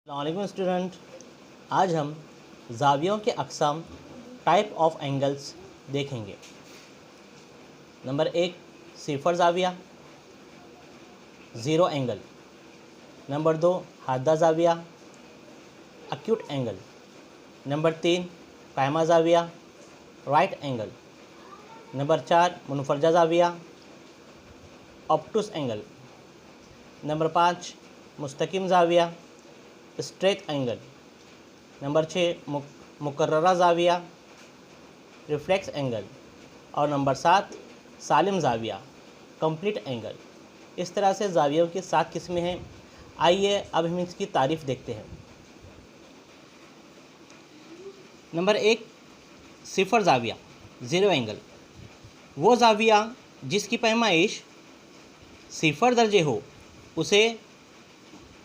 अस्सलाम स्टूडेंट, आज हम ज़ावियों के अक़साम टाइप ऑफ एंगल्स देखेंगे। नंबर 1 सिफर ज़ाविया, ज़ीरो एंगल। नंबर 2 हादा ज़ाविया, एक्यूट एंगल। नंबर 3 कायमा ज़ाविया, राइट एंगल। नंबर 4 मुनफरजा ज़ाविया, ऑब्टूस एंगल। नंबर 5 मुस्तकिम ज़ाविया, स्ट्रेट एंगल। नंबर 6 मुकर्ररा ज़ाविया, रिफ्लेक्स एंगल। और नंबर 7 सालिम ज़ाविया, कंप्लीट एंगल। इस तरह से ज़ावियों की 7 किस्में हैं। आइए अब हम इसकी तारीफ़ देखते हैं। नंबर 1 सिफर ज़ाविया, ज़ीरो एंगल। वो ज़ाविया जिसकी पैमाइश सिफर दर्जे हो उसे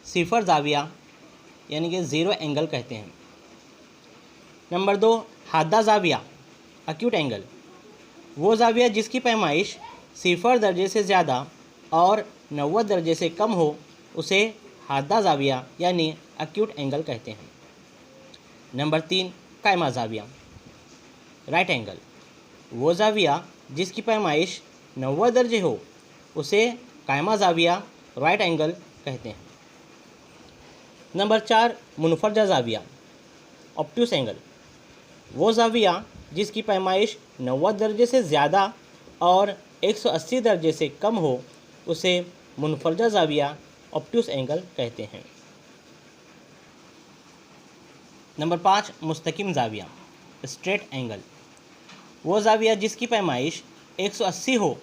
सिफर ज़ाविया यानी कि ज़ीरो एंगल कहते हैं। नंबर 2 हादा ज़ाविया, एक्यूट एंगल। वो ज़ाविया जिसकी पैमाइश सिफर दर्जे से ज़्यादा और 90 दर्जे से कम हो उसे हादा ज़ाविया यानी एक्यूट एंगल कहते हैं। नंबर 3 कायमा ज़ाविया, राइट एंगल। वो ज़ाविया जिसकी पैमाइश 90 दर्जे हो उसे कायमा ज़ाविया, राइट एंगल कहते हैं। नंबर 4 मुनफरजा ज़ाविया, ऑब्टूस एंगल। वो ज़ाविया जिसकी पैमाइश 90 दर्जे से ज़्यादा और 180 दर्जे से कम हो उसे मुनफरजा ज़ाविया, ऑब्टूस एंगल कहते हैं। नंबर 5 मुस्तकिम ज़ाविया, स्ट्रेट एंगल। वो ज़ाविया जिसकी पैमाइश 180 हो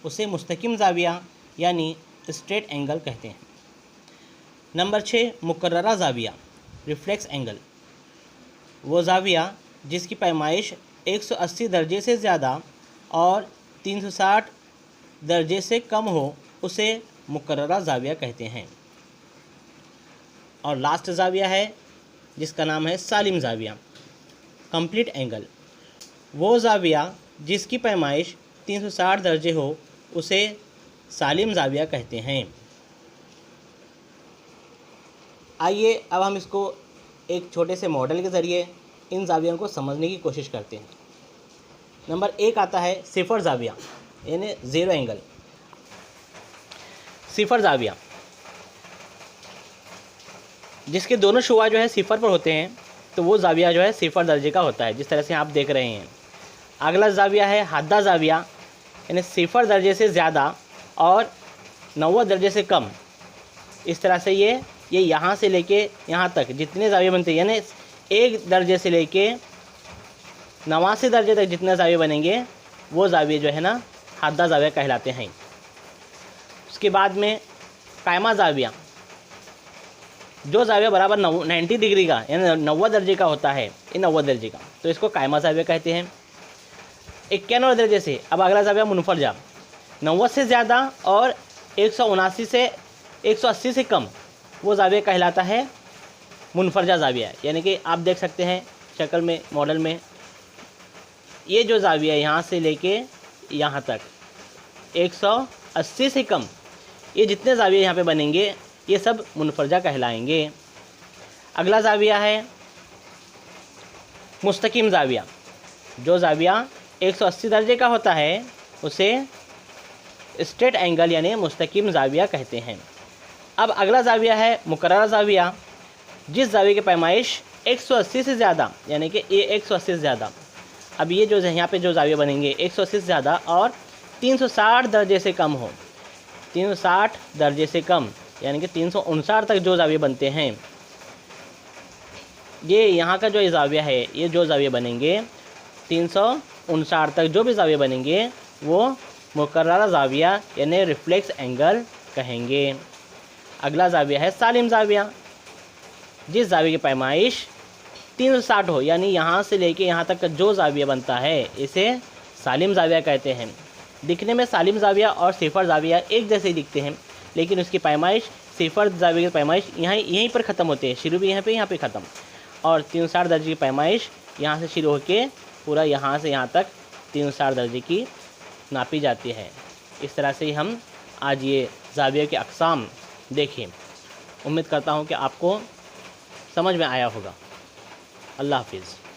उसे मुस्तकिम ज़ाविया यानी स्ट्रेट एंगल कहते हैं। नंबर 6 मुकर्ररा ज़ाविया, रिफ्लेक्स एंगल। वो ज़ाविया जिसकी पैमाइश 180 दर्जे से ज़्यादा और 360 दर्जे से कम हो उसे मुकर्ररा ज़ाविया कहते हैं। और लास्ट ज़ाविया है जिसका नाम है सालिम ज़ाविया, कंप्लीट एंगल। वो ज़ाविया जिसकी पैमाइश 360 दर्जे हो उसे सालिम ज़ाविया कहते हैं। आइए अब हम इसको एक छोटे से मॉडल के ज़रिए इन ज़ावियों को समझने की कोशिश करते हैं। नंबर 1 आता है सिफर ज़ाविया यानी ज़ीरो एंगल। सिफर ज़ाविया जिसके दोनों शुआ जो है सिफर पर होते हैं तो वो ज़ाविया जो है सिफर दर्जे का होता है, जिस तरह से आप देख रहे हैं। अगला ज़ाविया है हादा ज़ाविया यानी सिफर दर्जे से ज़्यादा और 90 दर्जे से कम। इस तरह से ये यहाँ से लेके यहाँ तक जितने ज़ाविये बनते हैं यानी 1 दर्जे से लेके 89 दर्जे तक जितने ज़ाविये बनेंगे वो ज़ाविये जो है ना हादा ज़ाविया कहलाते हैं। उसके बाद में कायमा ज़ाविया, जो ज़ाविया बराबर 90 डिग्री का यानी 90 दर्जे का होता है, ये 90 दर्जे का, तो इसको कायमा ज़ाविया कहते हैं। 91 दर्जे से अब अगला ज़ाविया मुनफरजा, 90 से ज़्यादा और 179 से 180 से कम, वो ज़ाविया कहलाता है मुनफरजा ज़ाविया। यानी कि आप देख सकते हैं शक्ल में, मॉडल में, ये जो ज़ाविया यहाँ से लेके यहाँ तक 180 से कम, ये जितने ज़ाविया यहाँ पे बनेंगे ये सब मुनफरजा कहलाएंगे। अगला ज़ाविया है मुस्तकिम ज़ाविया, जो ज़ाविया 180 दर्जे का होता है उसे स्ट्रेट एंगल यानी मुस्तकिम ज़ाविया कहते हैं। अब अगला ज़ाविया है मुकर्ररा ज़ाविया, जिस ज़ाविये की पैमाइश 180 से ज़्यादा यानी कि ये 180 से ज़्यादा, अब ये जो यहाँ पे जो ज़ाविये बनेंगे 180 से ज़्यादा और 360 दर्जे से कम हो, 360 दर्जे से कम यानी कि 359 तक जो ज़ाविये बनते हैं, ये यहाँ का जो ज़ाविया है, ये जो ज़ाविये बनेंगे 359 तक जो भी ज़ाविये बनेंगे वो मुकर्ररा ज़ाविया यानी रिफ्लेक्स एंगल कहेंगे। अगला ज़ाविया है सालिम ज़ाविया, जिस ज़ाविये की पैमाइश 360 हो यानी यहाँ से लेके यहाँ तक का जो ज़ाविया बनता है इसे सालिम ज़ाविया कहते हैं। दिखने में सालिम ज़ाविया और सिफर ज़ाविया एक जैसे ही दिखते हैं, लेकिन उसकी पैमाइश सिफर ज़ाविये की पैमाइश यहीं पर ख़त्म होते हैं, शुरू भी यहाँ पे ख़त्म, और 360 दर्जे की पैमाइश यहाँ से शुरू होकर पूरा यहाँ से यहाँ तक 360 दर्जे की नापी जाती है। इस तरह से हम आज ये ज़ाविया के अक़साम देखें। उम्मीद करता हूँ कि आपको समझ में आया होगा। अल्लाह हाफिज़।